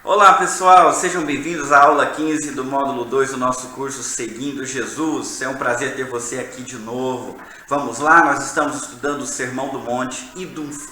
Olá pessoal, sejam bem-vindos à aula 15 do módulo 2 do nosso curso Seguindo Jesus. É um prazer ter você aqui de novo. Vamos lá, nós estamos estudando o Sermão do Monte e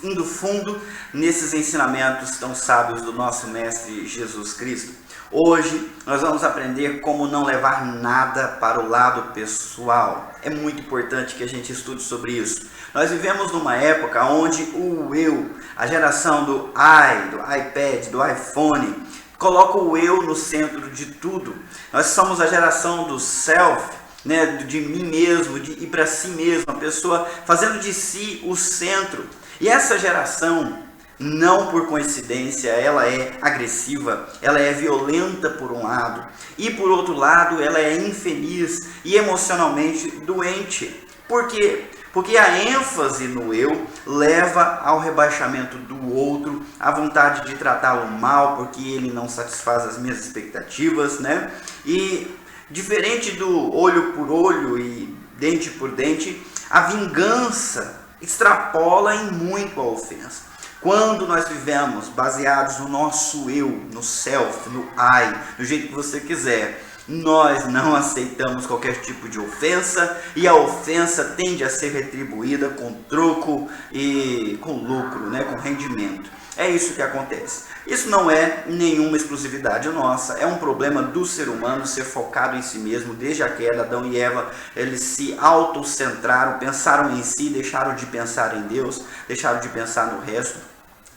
indo fundo nesses ensinamentos tão sábios do nosso Mestre Jesus Cristo. Hoje nós vamos aprender como não levar nada para o lado pessoal. É muito importante que a gente estude sobre isso. Nós vivemos numa época onde o eu, a geração do iPad, do iPhone, coloca o eu no centro de tudo. Nós somos a geração do self, né, de mim mesmo, de ir para si mesmo, a pessoa fazendo de si o centro. E essa geração, não por coincidência, ela é agressiva, ela é violenta por um lado, e por outro lado ela é infeliz e emocionalmente doente. Por quê? Porque a ênfase no eu leva ao rebaixamento do outro, à vontade de tratá-lo mal porque ele não satisfaz as minhas expectativas, né? E diferente do olho por olho e dente por dente, a vingança extrapola em muito a ofensa. Quando nós vivemos baseados no nosso eu, no self, no I, do jeito que você quiser, nós não aceitamos qualquer tipo de ofensa e a ofensa tende a ser retribuída com troco e com lucro, né, com rendimento. É isso que acontece. Isso não é nenhuma exclusividade nossa, é um problema do ser humano ser focado em si mesmo. Desde a queda, Adão e Eva, eles se autocentraram, pensaram em si, deixaram de pensar em Deus, deixaram de pensar no resto.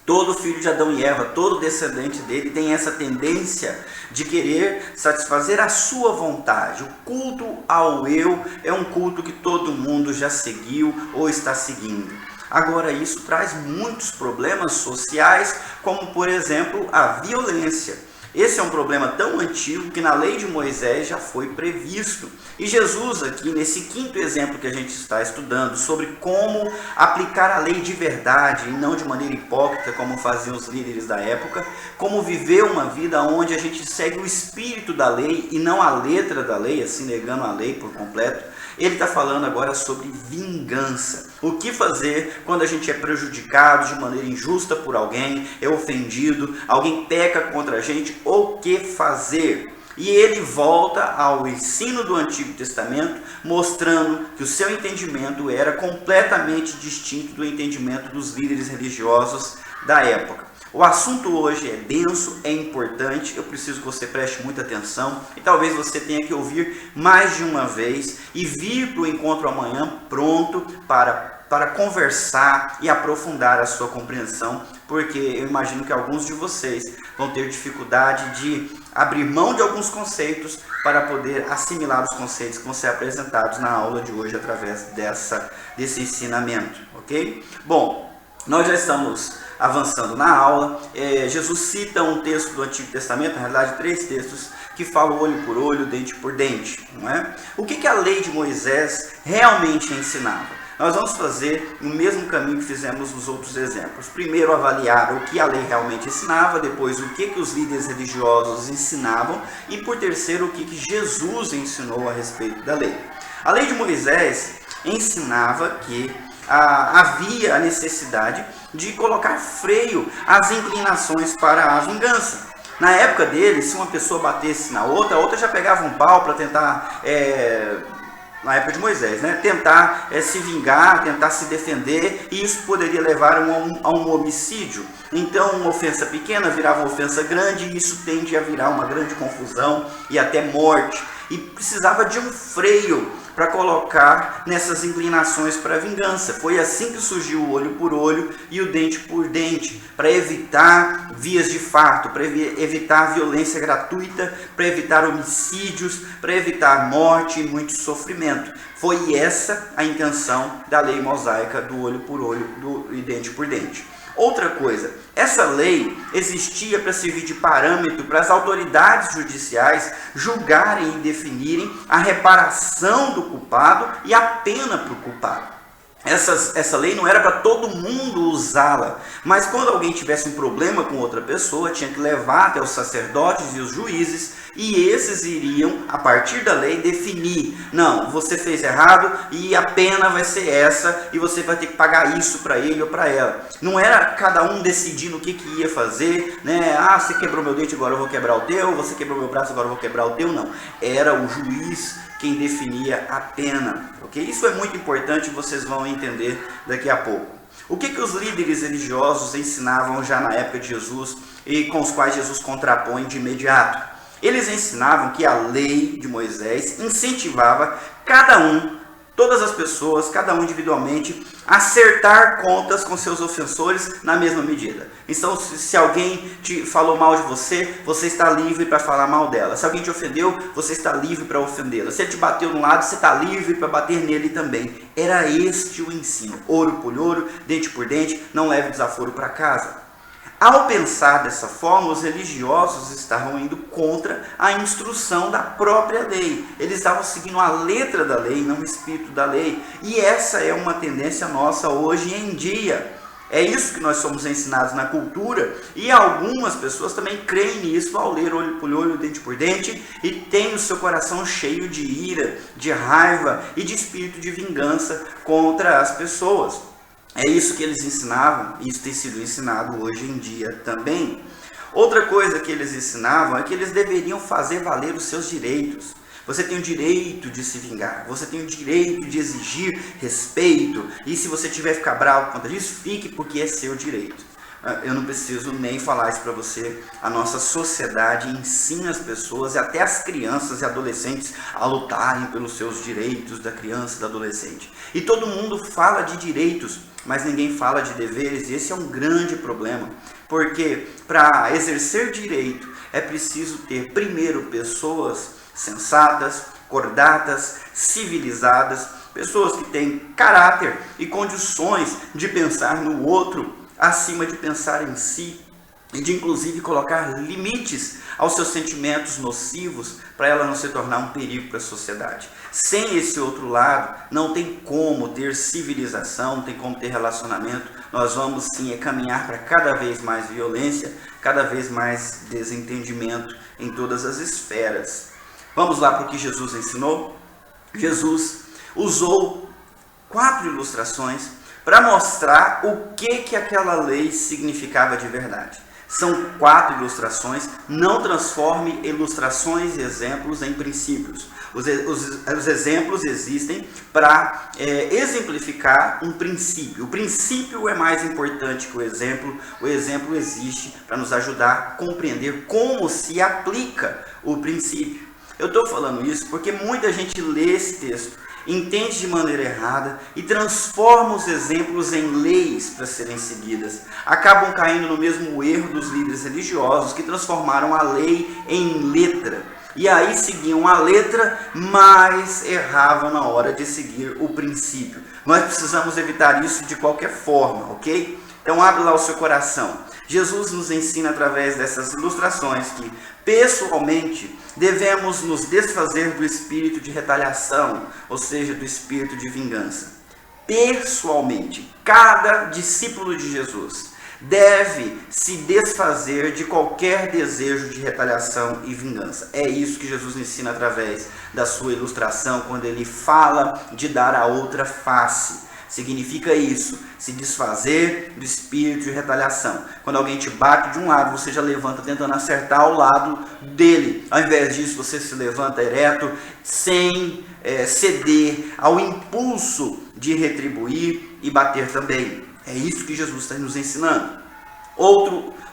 Todo filho de Adão e Eva, todo descendente dele tem essa tendência de querer satisfazer a sua vontade. O culto ao eu é um culto que todo mundo já seguiu ou está seguindo. Agora, isso traz muitos problemas sociais, como, por exemplo, a violência. Esse é um problema tão antigo que na lei de Moisés já foi previsto. E Jesus aqui, nesse quinto exemplo que a gente está estudando, sobre como aplicar a lei de verdade e não de maneira hipócrita, como faziam os líderes da época, como viver uma vida onde a gente segue o espírito da lei e não a letra da lei, assim negando a lei por completo. Ele está falando agora sobre vingança. O que fazer quando a gente é prejudicado de maneira injusta por alguém, é ofendido, alguém peca contra a gente, ou o que fazer? E ele volta ao ensino do Antigo Testamento, mostrando que o seu entendimento era completamente distinto do entendimento dos líderes religiosos da época. O assunto hoje é denso, é importante, eu preciso que você preste muita atenção e talvez você tenha que ouvir mais de uma vez e vir para o encontro amanhã pronto para conversar e aprofundar a sua compreensão, porque eu imagino que alguns de vocês vão ter dificuldade de abrir mão de alguns conceitos para poder assimilar os conceitos que vão ser apresentados na aula de hoje através desse ensinamento, ok? Bom, nós já estamos avançando na aula. Jesus cita um texto do Antigo Testamento, na realidade 3 textos, que falam olho por olho, dente por dente, não é? O que a lei de Moisés realmente ensinava? Nós vamos fazer o mesmo caminho que fizemos nos outros exemplos. Primeiro avaliar o que a lei realmente ensinava, depois o que os líderes religiosos ensinavam e por terceiro o que Jesus ensinou a respeito da lei. A lei de Moisés ensinava que havia a necessidade de colocar freio às inclinações para a vingança. Na época dele, se uma pessoa batesse na outra, a outra já pegava um pau para tentar, na época de Moisés, né, tentar se vingar, tentar se defender, e isso poderia levar a um homicídio. Então, uma ofensa pequena virava uma ofensa grande, e isso tende a virar uma grande confusão e até morte. E precisava de um freio para colocar nessas inclinações para a vingança. Foi assim que surgiu o olho por olho e o dente por dente, para evitar vias de fato, para evitar violência gratuita, para evitar homicídios, para evitar morte e muito sofrimento. Foi essa a intenção da lei mosaica do olho por olho e dente por dente. Outra coisa, essa lei existia para servir de parâmetro para as autoridades judiciais julgarem e definirem a reparação do culpado e a pena para o culpado. essa lei não era para todo mundo usá-la, mas quando alguém tivesse um problema com outra pessoa, tinha que levar até os sacerdotes e os juízes, e esses iriam, a partir da lei, definir: não, você fez errado e a pena vai ser essa, e você vai ter que pagar isso para ele ou para ela. Não era cada um decidindo o que ia fazer, né? Ah, você quebrou meu dente, agora eu vou quebrar o teu, você quebrou meu braço, agora eu vou quebrar o teu. Não, era o juiz quem definia a pena, ok? Isso é muito importante, vocês vão entender daqui a pouco. O que os líderes religiosos ensinavam já na época de Jesus e com os quais Jesus contrapõe de imediato? Eles ensinavam que a lei de Moisés incentivava cada um, todas as pessoas, cada um individualmente, a acertar contas com seus ofensores na mesma medida. Então, se alguém te falou mal de você, você está livre para falar mal dela. Se alguém te ofendeu, você está livre para ofendê-la. Se ele te bateu no lado, você está livre para bater nele também. Era este o ensino. Ouro por ouro, dente por dente, não leve desaforo para casa. Ao pensar dessa forma, os religiosos estavam indo contra a instrução da própria lei. Eles estavam seguindo a letra da lei, não o espírito da lei. E essa é uma tendência nossa hoje em dia. É isso que nós somos ensinados na cultura, e algumas pessoas também creem nisso ao ler olho por olho, dente por dente, e têm o seu coração cheio de ira, de raiva e de espírito de vingança contra as pessoas. É isso que eles ensinavam, e isso tem sido ensinado hoje em dia também. Outra coisa que eles ensinavam é que eles deveriam fazer valer os seus direitos. Você tem o direito de se vingar, você tem o direito de exigir respeito, e se você tiver que ficar bravo por conta disso, fique, porque é seu direito. Eu não preciso nem falar isso para você. A nossa sociedade ensina as pessoas, e até as crianças e adolescentes, a lutarem pelos seus direitos da criança e do adolescente. E todo mundo fala de direitos, mas ninguém fala de deveres, e esse é um grande problema. Porque para exercer direito é preciso ter primeiro pessoas sensatas, cordatas, civilizadas, pessoas que têm caráter e condições de pensar no outro acima de pensar em si, e de inclusive colocar limites aos seus sentimentos nocivos para ela não se tornar um perigo para a sociedade. Sem esse outro lado, não tem como ter civilização, não tem como ter relacionamento. Nós vamos sim caminhar para cada vez mais violência, cada vez mais desentendimento em todas as esferas. Vamos lá para o que Jesus ensinou? Jesus usou 4 ilustrações para mostrar o que aquela lei significava de verdade. São 4 ilustrações. Não transforme ilustrações e exemplos em princípios. Os exemplos existem para exemplificar um princípio. O princípio é mais importante que o exemplo. O exemplo existe para nos ajudar a compreender como se aplica o princípio. Eu estou falando isso porque muita gente lê esse texto, entende de maneira errada e transforma os exemplos em leis para serem seguidas. Acabam caindo no mesmo erro dos líderes religiosos, que transformaram a lei em letra. E aí seguiam a letra, mas erravam na hora de seguir o princípio. Nós precisamos evitar isso de qualquer forma, ok? Então abre lá o seu coração. Jesus nos ensina através dessas ilustrações que, pessoalmente, devemos nos desfazer do espírito de retaliação, ou seja, do espírito de vingança. Pessoalmente, cada discípulo de Jesus deve se desfazer de qualquer desejo de retaliação e vingança. É isso que Jesus ensina através da sua ilustração, quando ele fala de dar a outra face. Significa isso, se desfazer do espírito de retaliação. Quando alguém te bate de um lado, você já levanta tentando acertar ao lado dele. Ao invés disso, você se levanta ereto, sem ceder ao impulso de retribuir e bater também. É isso que Jesus está nos ensinando.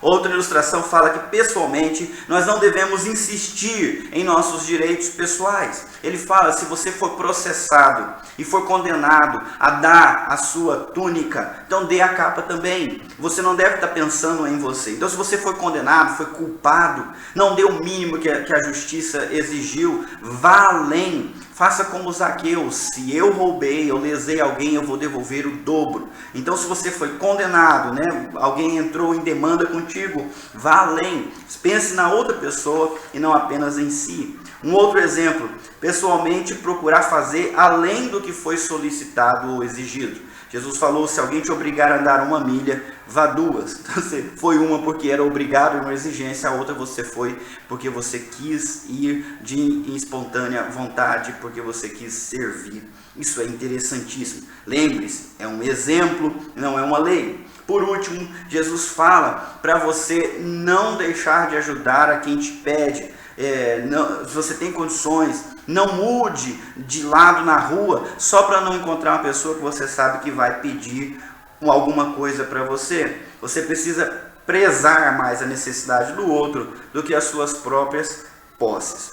Outra ilustração fala que, pessoalmente, nós não devemos insistir em nossos direitos pessoais. Ele fala, se você for processado e for condenado a dar a sua túnica, então dê a capa também. Você não deve estar pensando em você. Então, se você foi condenado, foi culpado, não dê o mínimo que a justiça exigiu, vá além. Faça como Zaqueu, se eu roubei, eu lesei alguém, eu vou devolver o dobro. Então, se você foi condenado, né, alguém entrou em demanda contigo, vá além. Pense na outra pessoa e não apenas em si. Um outro exemplo, pessoalmente procurar fazer além do que foi solicitado ou exigido. Jesus falou, se alguém te obrigar a andar 1 milha, vá 2. Então, você foi uma porque era obrigado, uma exigência, a outra você foi porque você quis ir de espontânea vontade, porque você quis servir. Isso é interessantíssimo. Lembre-se, é um exemplo, não é uma lei. Por último, Jesus fala para você não deixar de ajudar a quem te pede. Se você tem condições, não mude de lado na rua só para não encontrar uma pessoa que você sabe que vai pedir alguma coisa para você. Você precisa prezar mais a necessidade do outro do que as suas próprias posses.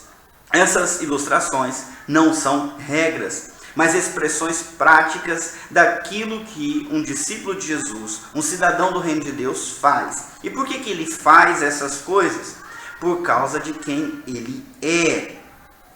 Essas ilustrações não são regras, mas expressões práticas daquilo que um discípulo de Jesus, um cidadão do reino de Deus faz. E por que ele faz essas coisas? Por causa de quem ele é.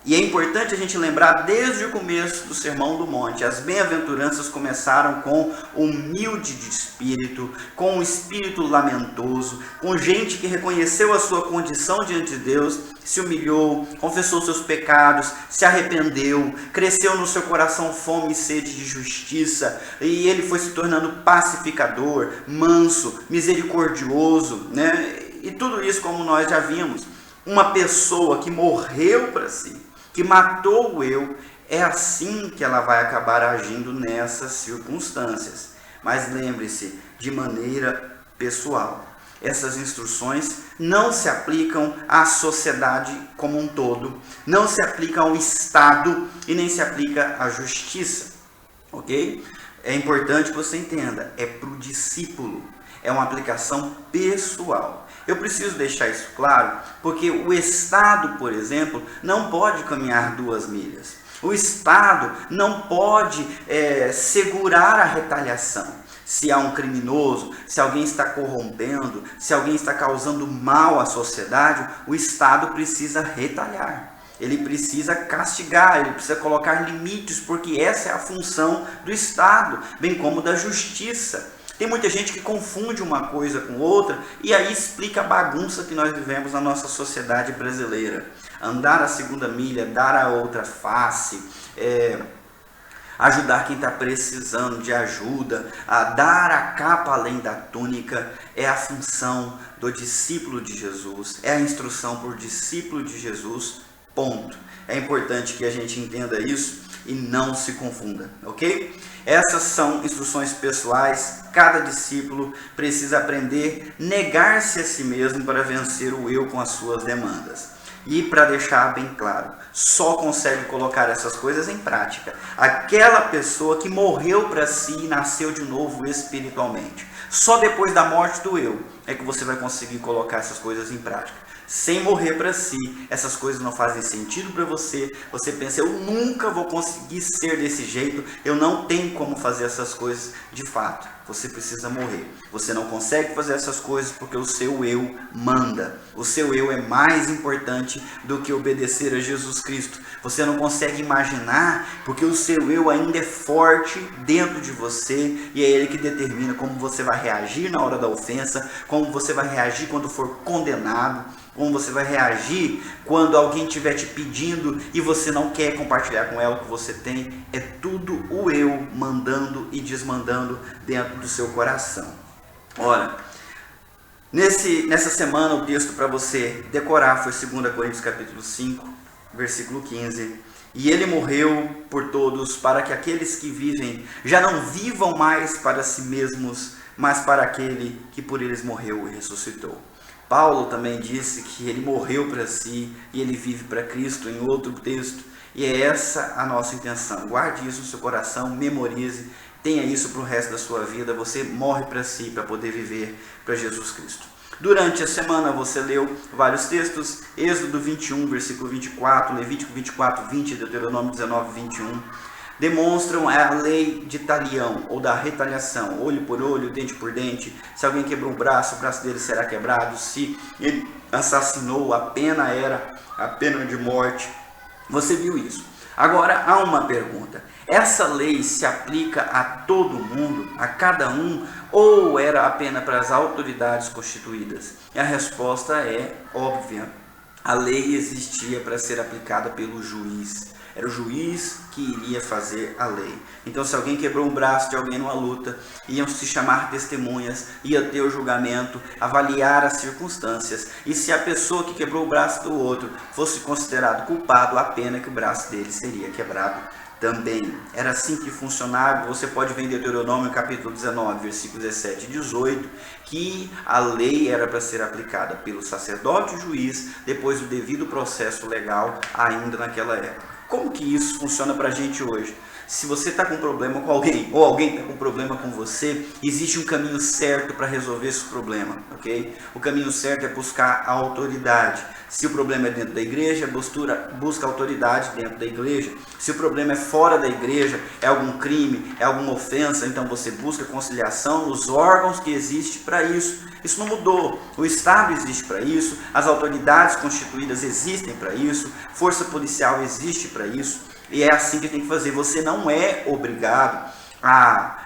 E é importante a gente lembrar desde o começo do Sermão do Monte, as bem-aventuranças começaram com humilde de espírito, com um espírito lamentoso, com gente que reconheceu a sua condição diante de Deus, se humilhou, confessou seus pecados, se arrependeu, cresceu no seu coração fome e sede de justiça, e ele foi se tornando pacificador, manso, misericordioso, né? E tudo isso, como nós já vimos, uma pessoa que morreu para si, que matou o eu, é assim que ela vai acabar agindo nessas circunstâncias. Mas lembre-se, de maneira pessoal. Essas instruções não se aplicam à sociedade como um todo, não se aplicam ao Estado e nem se aplica à justiça. Ok? É importante que você entenda, é para o discípulo, é uma aplicação pessoal. Eu preciso deixar isso claro, porque o Estado, por exemplo, não pode caminhar 2 milhas. O Estado não pode segurar a retaliação. Se há um criminoso, se alguém está corrompendo, se alguém está causando mal à sociedade, o Estado precisa retalhar. Ele precisa castigar, ele precisa colocar limites, porque essa é a função do Estado, bem como da justiça. Tem muita gente que confunde uma coisa com outra e aí explica a bagunça que nós vivemos na nossa sociedade brasileira. Andar a 2ª milha, dar a outra face, ajudar quem está precisando de ajuda, dar a capa além da túnica, é a função do discípulo de Jesus, é a instrução por discípulo de Jesus, ponto. É importante que a gente entenda isso e não se confunda, ok? Essas são instruções pessoais, cada discípulo precisa aprender a negar-se a si mesmo para vencer o eu com as suas demandas. E para deixar bem claro, só consegue colocar essas coisas em prática aquela pessoa que morreu para si e nasceu de novo espiritualmente. Só depois da morte do eu é que você vai conseguir colocar essas coisas em prática. Sem morrer para si, essas coisas não fazem sentido para você. Você pensa, eu nunca vou conseguir ser desse jeito, eu não tenho como fazer essas coisas. De fato, você precisa morrer. Você não consegue fazer essas coisas porque o seu eu manda. O seu eu é mais importante do que obedecer a Jesus Cristo. Você não consegue imaginar porque o seu eu ainda é forte dentro de você e é ele que determina como você vai reagir na hora da ofensa, como você vai reagir quando for condenado, como você vai reagir quando alguém estiver te pedindo e você não quer compartilhar com ela o que você tem. É tudo o eu mandando e desmandando dentro do seu coração. Olha, nessa semana o texto para você decorar foi 2 Coríntios capítulo 5, versículo 15. E ele morreu por todos, para que aqueles que vivem já não vivam mais para si mesmos, mas para aquele que por eles morreu e ressuscitou. Paulo também disse que ele morreu para si e ele vive para Cristo em outro texto. E é essa a nossa intenção. Guarde isso no seu coração, memorize, tenha isso para o resto da sua vida. Você morre para si para poder viver para Jesus Cristo. Durante a semana você leu vários textos, Êxodo 21, versículo 24, Levítico 24, 20, Deuteronômio 19, 21. Demonstram a lei de talião, ou da retaliação, olho por olho, dente por dente. Se alguém quebrou o braço dele será quebrado. Se ele assassinou, a pena era a pena de morte. Você viu isso. Agora, há uma pergunta. Essa lei se aplica a todo mundo, a cada um, ou era apenas para as autoridades constituídas? E a resposta é óbvia. A lei existia para ser aplicada pelo juiz. Era o juiz que iria fazer a lei. Então, se alguém quebrou um braço de alguém numa luta, iam se chamar testemunhas, ia ter o julgamento, avaliar as circunstâncias, e se a pessoa que quebrou o braço do outro fosse considerado culpado, a pena que o braço dele seria quebrado também. Era assim que funcionava. Você pode ver em Deuteronômio capítulo 19, versículos 17 e 18, que a lei era para ser aplicada pelo sacerdote e juiz, depois do devido processo legal, ainda naquela época. Como que isso funciona para a gente hoje? Se você está com problema com alguém, ou alguém está com problema com você, existe um caminho certo para resolver esse problema, ok? O caminho certo é buscar a autoridade. Se o problema é dentro da igreja, busca autoridade dentro da igreja. Se o problema é fora da igreja, é algum crime, é alguma ofensa, então você busca conciliação nos órgãos que existem para isso. Isso não mudou. O Estado existe para isso, as autoridades constituídas existem para isso, força policial existe para isso, e é assim que tem que fazer. Você não é obrigado a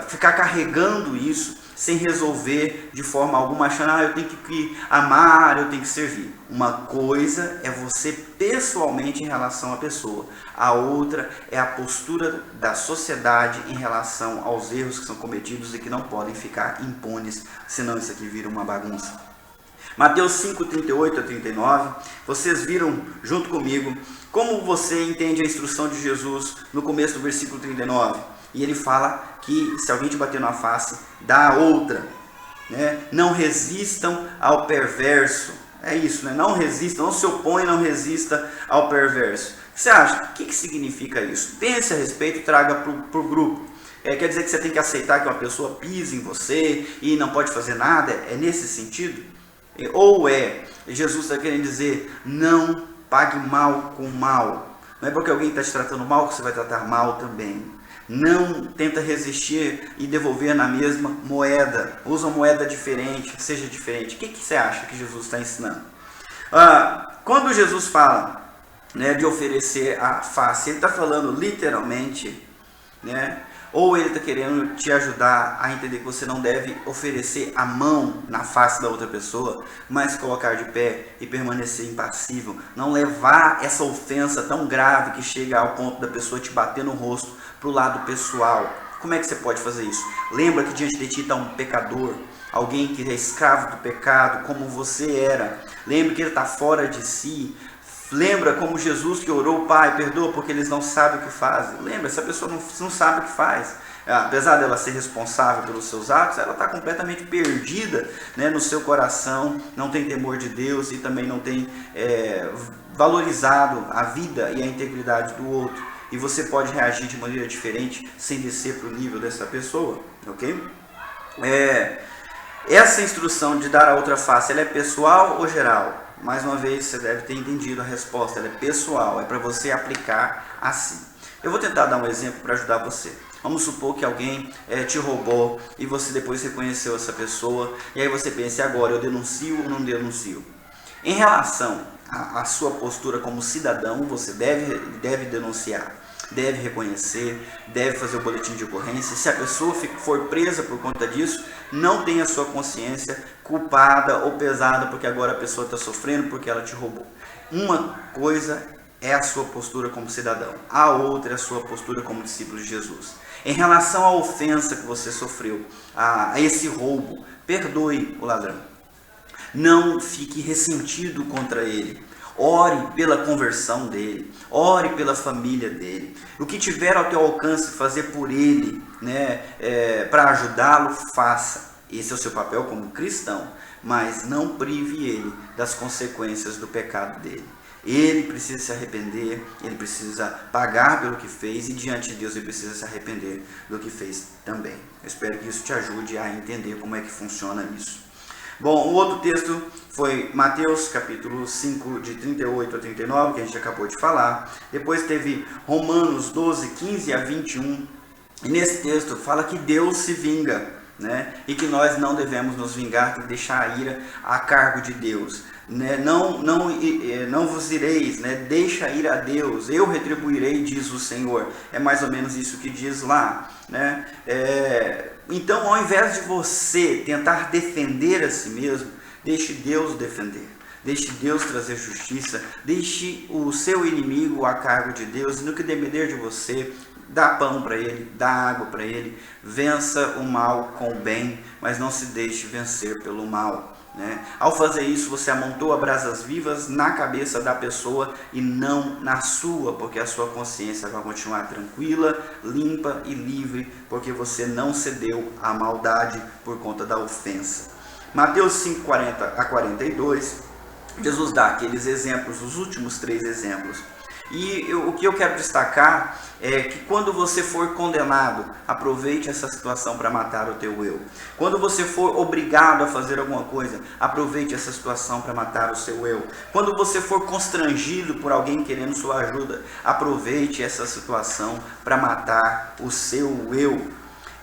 ficar carregando isso sem resolver de forma alguma, achando, eu tenho que amar, eu tenho que servir. Uma coisa é você pessoalmente em relação à pessoa, a outra é a postura da sociedade em relação aos erros que são cometidos e que não podem ficar impunes, senão isso aqui vira uma bagunça. Mateus 5, 38 a 39, vocês viram junto comigo como você entende a instrução de Jesus no começo do versículo 39. E ele fala que se alguém te bater na face, dá a outra. Né? Não resistam ao perverso. É isso, né? Não resistam, não se opõe, não resista ao perverso. O que você acha? O que significa isso? Pense a respeito e traga para o grupo. Quer dizer que você tem que aceitar que uma pessoa pise em você e não pode fazer nada? É nesse sentido? Ou Jesus está querendo dizer, não pague mal com mal. Não é porque alguém está te tratando mal que você vai tratar mal também. Não tenta resistir e devolver na mesma moeda. Usa uma moeda diferente, seja diferente. O que você acha que Jesus está ensinando? Quando Jesus fala, né, de oferecer a face, ele está falando literalmente, né? Ou ele está querendo te ajudar a entender que você não deve oferecer a mão na face da outra pessoa, mas colocar de pé e permanecer impassível. Não levar essa ofensa tão grave que chega ao ponto da pessoa te bater no rosto para o lado pessoal. Como é que você pode fazer isso? Lembra que diante de ti está um pecador, alguém que é escravo do pecado, como você era. Lembra que ele está fora de si. Lembra como Jesus que orou, Pai, perdoa porque eles não sabem o que fazem. Lembra, essa pessoa não sabe o que faz. Apesar dela ser responsável pelos seus atos, ela está completamente perdida, né, no seu coração, não tem temor de Deus e também não tem valorizado a vida e a integridade do outro. E você pode reagir de maneira diferente sem descer para o nível dessa pessoa, ok? Essa instrução de dar a outra face, ela é pessoal ou geral? Mais uma vez, você deve ter entendido a resposta, ela é pessoal, é para você aplicar assim. Eu vou tentar dar um exemplo para ajudar você. Vamos supor que alguém te roubou e você depois reconheceu essa pessoa, e aí você pensa, agora eu denuncio ou não denuncio? Em relação à sua postura como cidadão, você deve denunciar, deve reconhecer, deve fazer o boletim de ocorrência. Se a pessoa for presa por conta disso, não tenha sua consciência culpada ou pesada, porque agora a pessoa está sofrendo porque ela te roubou. Uma coisa é a sua postura como cidadão, a outra é a sua postura como discípulo de Jesus. Em relação à ofensa que você sofreu, a esse roubo, perdoe o ladrão. Não fique ressentido contra ele. Ore pela conversão dele, ore pela família dele. O que tiver ao teu alcance fazer por ele, né, para ajudá-lo, faça. Esse é o seu papel como cristão, mas não prive ele das consequências do pecado dele. Ele precisa se arrepender, ele precisa pagar pelo que fez e diante de Deus ele precisa se arrepender do que fez também. Eu espero que isso te ajude a entender como é que funciona isso. Bom, o outro texto foi Mateus capítulo 5, de 38 a 39, que a gente acabou de falar. Depois teve Romanos 12, 15 a 21. E nesse texto fala que Deus se vinga, né? E que nós não devemos nos vingar, tem que deixar a ira a cargo de Deus. Né? Não vos ireis, né? Deixa ir a Deus, eu retribuirei, diz o Senhor. É mais ou menos isso que diz lá, né? Então, ao invés de você tentar defender a si mesmo, deixe Deus defender. Deixe Deus trazer justiça. Deixe o seu inimigo a cargo de Deus. E no que depender de você, dá pão para ele, dá água para ele. Vença o mal com o bem, mas não se deixe vencer pelo mal. Ao fazer isso, você amontoa brasas vivas na cabeça da pessoa e não na sua, porque a sua consciência vai continuar tranquila, limpa e livre, porque você não cedeu à maldade por conta da ofensa. Mateus 5:40 a 42, Jesus dá aqueles exemplos, os últimos 3 exemplos. E o que eu quero destacar é que quando você for condenado, aproveite essa situação para matar o teu eu. Quando você for obrigado a fazer alguma coisa, aproveite essa situação para matar o seu eu. Quando você for constrangido por alguém querendo sua ajuda, aproveite essa situação para matar o seu eu.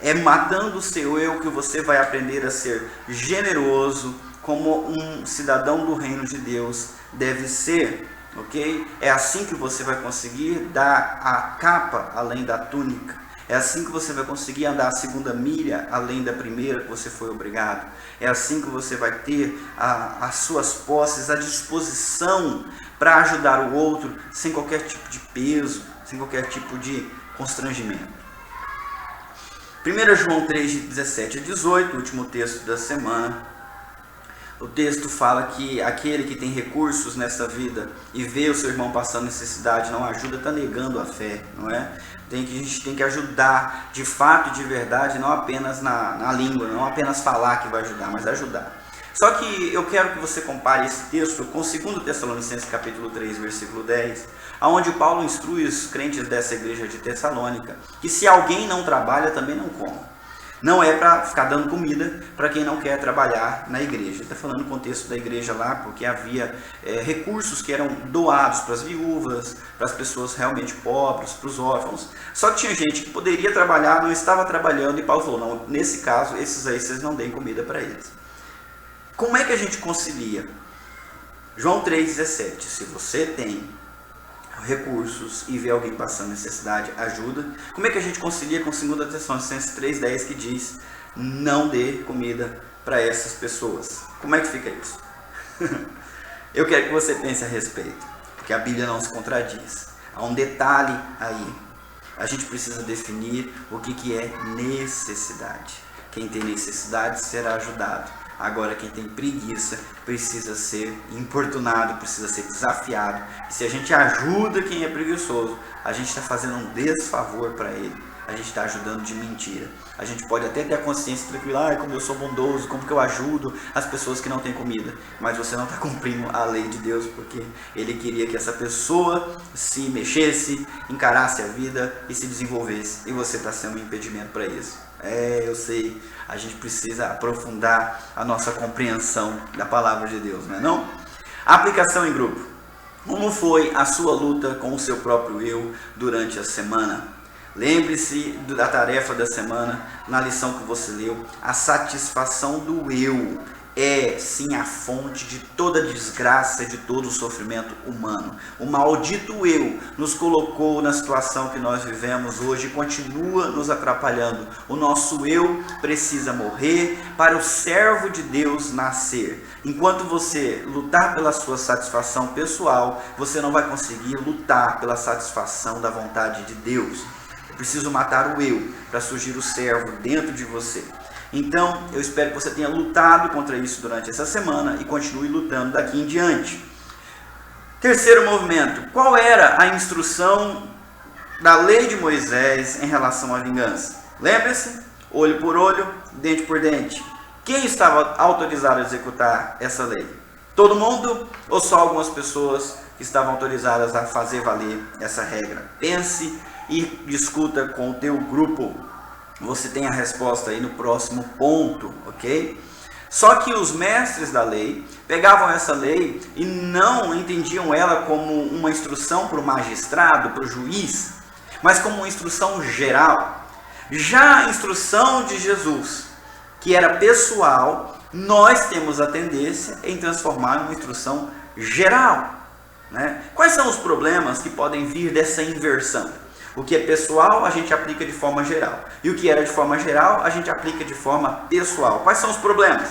É matando o seu eu que você vai aprender a ser generoso, como um cidadão do reino de Deus deve ser. Ok? É assim que você vai conseguir dar a capa além da túnica. É assim que você vai conseguir andar a 2ª milha além da primeira que você foi obrigado. É assim que você vai ter as suas posses à disposição para ajudar o outro sem qualquer tipo de peso, sem qualquer tipo de constrangimento. 1 João 3, de 17 a 18, o último texto da semana. O texto fala que aquele que tem recursos nessa vida e vê o seu irmão passando necessidade, não ajuda, está negando a fé, não é? A gente tem que ajudar de fato e de verdade, não apenas na língua, não apenas falar que vai ajudar, mas ajudar. Só que eu quero que você compare esse texto com 2 Tessalonicenses capítulo 3, versículo 10, onde o Paulo instrui os crentes dessa igreja de Tessalônica, que se alguém não trabalha, também não coma. Não é para ficar dando comida para quem não quer trabalhar na igreja. Ele está falando no contexto da igreja lá, porque havia recursos que eram doados para as viúvas, para as pessoas realmente pobres, para os órfãos. Só que tinha gente que poderia trabalhar, não estava trabalhando, e Paulo falou, não, nesse caso, esses aí vocês não deem comida para eles. Como é que a gente concilia? João 3,17, se você tem recursos e vê alguém passando necessidade, ajuda. Como é que a gente concilia com 2 Tessalonicenses 3,10 que diz, não dê comida para essas pessoas? Como é que fica isso? Eu quero que você pense a respeito, porque a Bíblia não se contradiz. Há um detalhe aí. A gente precisa definir o que é necessidade. Quem tem necessidade será ajudado. Agora, quem tem preguiça precisa ser importunado, precisa ser desafiado. E se a gente ajuda quem é preguiçoso, a gente está fazendo um desfavor para ele. A gente está ajudando de mentira. A gente pode até ter a consciência tranquila, como eu sou bondoso, como que eu ajudo as pessoas que não têm comida. Mas você não está cumprindo a lei de Deus, porque ele queria que essa pessoa se mexesse, encarasse a vida e se desenvolvesse. E você está sendo um impedimento para isso. Eu sei, a gente precisa aprofundar a nossa compreensão da palavra de Deus, não é não? Aplicação em grupo. Como foi a sua luta com o seu próprio eu durante a semana? Lembre-se da tarefa da semana, na lição que você leu. A satisfação do eu é sim a fonte de toda desgraça e de todo o sofrimento humano. O maldito eu nos colocou na situação que nós vivemos hoje e continua nos atrapalhando. O nosso eu precisa morrer para o servo de Deus nascer. Enquanto você lutar pela sua satisfação pessoal, você não vai conseguir lutar pela satisfação da vontade de Deus. É preciso matar o eu para surgir o servo dentro de você. Então, eu espero que você tenha lutado contra isso durante essa semana e continue lutando daqui em diante. Terceiro movimento. Qual era a instrução da lei de Moisés em relação à vingança? Lembre-se, olho por olho, dente por dente. Quem estava autorizado a executar essa lei? Todo mundo ou só algumas pessoas que estavam autorizadas a fazer valer essa regra? Pense e discuta com o teu grupo. Você tem a resposta aí no próximo ponto, ok? Só que os mestres da lei pegavam essa lei e não entendiam ela como uma instrução para o magistrado, para o juiz, mas como uma instrução geral. Já a instrução de Jesus, que era pessoal, nós temos a tendência em transformar em uma instrução geral, né? Quais são os problemas que podem vir dessa inversão? O que é pessoal, a gente aplica de forma geral. E o que era de forma geral, a gente aplica de forma pessoal. Quais são os problemas?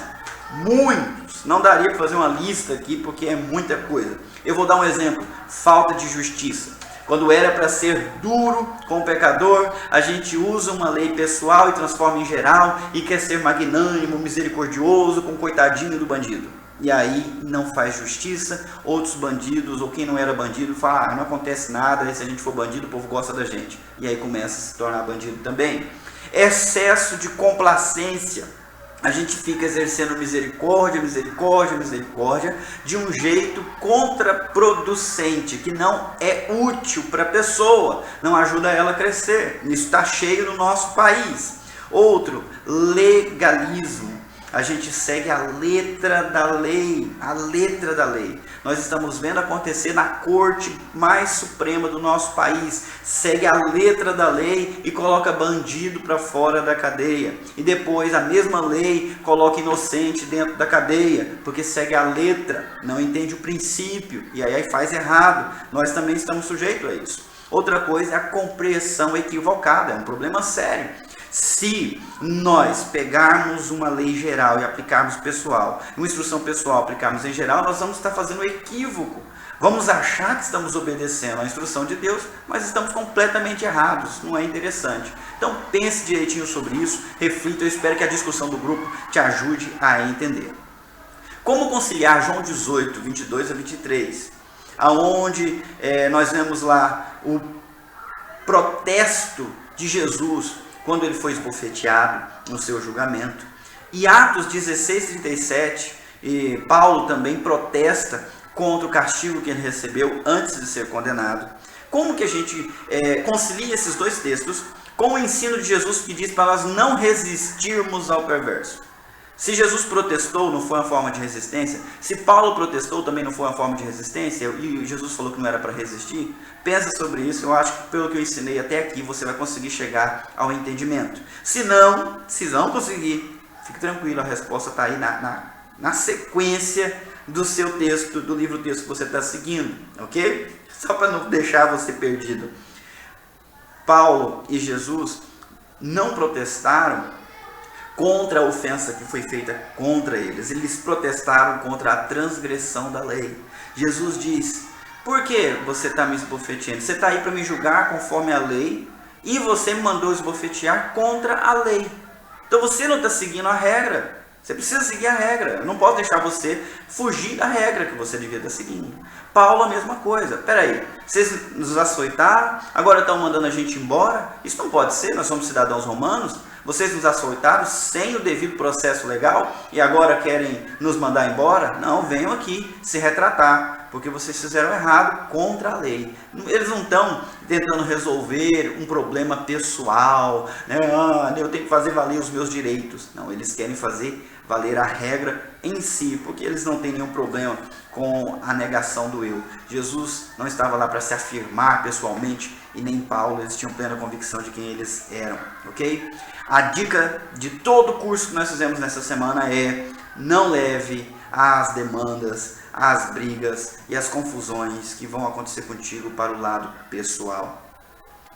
Muitos. Não daria para fazer uma lista aqui porque é muita coisa. Eu vou dar um exemplo. Falta de justiça. Quando era para ser duro com o pecador, a gente usa uma lei pessoal e transforma em geral e quer ser magnânimo, misericordioso com o coitadinho do bandido. E aí não faz justiça, outros bandidos ou quem não era bandido fala, não acontece nada, se a gente for bandido o povo gosta da gente. E aí começa a se tornar bandido também. Excesso de complacência. A gente fica exercendo misericórdia de um jeito contraproducente, que não é útil para a pessoa, não ajuda ela a crescer. Isso está cheio no nosso país. Outro, legalismo. A gente segue a letra da lei, Nós estamos vendo acontecer na corte mais suprema do nosso país. Segue a letra da lei e coloca bandido para fora da cadeia. E depois a mesma lei coloca inocente dentro da cadeia, porque segue a letra, não entende o princípio e aí faz errado. Nós também estamos sujeitos a isso. Outra coisa é a compreensão equivocada, é um problema sério. Se nós pegarmos uma lei geral e aplicarmos pessoal, uma instrução pessoal aplicarmos em geral, nós vamos estar fazendo um equívoco. Vamos achar que estamos obedecendo a instrução de Deus, mas estamos completamente errados. Não é interessante. Então pense direitinho sobre isso, reflita. Eu espero que a discussão do grupo te ajude a entender. Como conciliar João 18, 22 a 23, aonde nós vemos lá o protesto de Jesus quando ele foi esbofeteado no seu julgamento. E Atos 16, 37, Paulo também protesta contra o castigo que ele recebeu antes de ser condenado. Como que a gente concilia esses dois textos com o ensino de Jesus que diz para nós não resistirmos ao perverso? Se Jesus protestou, não foi uma forma de resistência. Se Paulo protestou, também não foi uma forma de resistência. E Jesus falou que não era para resistir. Pensa sobre isso. Eu acho que pelo que eu ensinei até aqui, você vai conseguir chegar ao entendimento. Se não conseguir, fique tranquilo. A resposta está aí na sequência do seu texto, do livro-texto que você está seguindo. Ok? Só para não deixar você perdido. Paulo e Jesus não protestaram contra a ofensa que foi feita contra eles. Eles protestaram contra a transgressão da lei. Jesus diz, por que você está me esbofeteando? Você está aí para me julgar conforme a lei e você me mandou esbofetear contra a lei. Então você não está seguindo a regra. Você precisa seguir a regra. Eu não posso deixar você fugir da regra que você devia estar seguindo. Paulo, a mesma coisa. Peraí, vocês nos açoitaram, agora estão mandando a gente embora? Isso não pode ser, nós somos cidadãos romanos. Vocês nos açoitaram sem o devido processo legal e agora querem nos mandar embora? Não, venham aqui se retratar, porque vocês fizeram errado contra a lei. Eles não estão tentando resolver um problema pessoal, né? Eu tenho que fazer valer os meus direitos. Não, eles querem fazer valer a regra em si, porque eles não têm nenhum problema com a negação do eu. Jesus não estava lá para se afirmar pessoalmente e nem Paulo, eles tinham plena convicção de quem eles eram, ok? A dica de todo o curso que nós fizemos nessa semana é: não leve as demandas, as brigas e as confusões que vão acontecer contigo para o lado pessoal.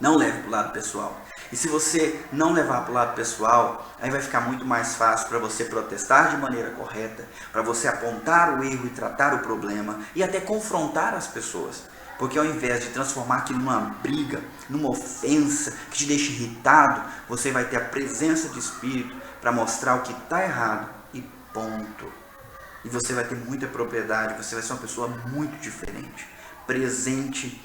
Não leve para o lado pessoal. E se você não levar para o lado pessoal, aí vai ficar muito mais fácil para você protestar de maneira correta, para você apontar o erro e tratar o problema e até confrontar as pessoas. Porque ao invés de transformar aquilo numa briga, numa ofensa que te deixa irritado, você vai ter a presença de Espírito para mostrar o que está errado e ponto. E você vai ter muita propriedade, você vai ser uma pessoa muito diferente, presente,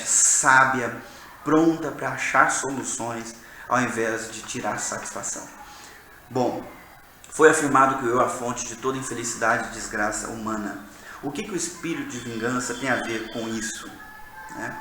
sábia, pronta para achar soluções, ao invés de tirar satisfação. Bom, foi afirmado que o eu é a fonte de toda infelicidade e desgraça humana. O que o espírito de vingança tem a ver com isso? Né?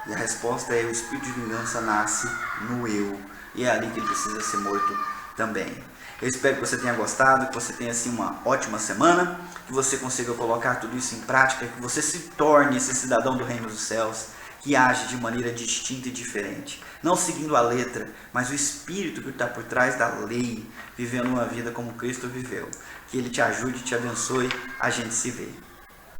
E a resposta é: o espírito de vingança nasce no eu. E é ali que ele precisa ser morto também. Eu espero que você tenha gostado, que você tenha assim uma ótima semana, que você consiga colocar tudo isso em prática, que você se torne esse cidadão do reino dos céus, que age de maneira distinta e diferente. Não seguindo a letra, mas o espírito que está por trás da lei, vivendo uma vida como Cristo viveu. Que Ele te ajude e te abençoe. A gente se vê.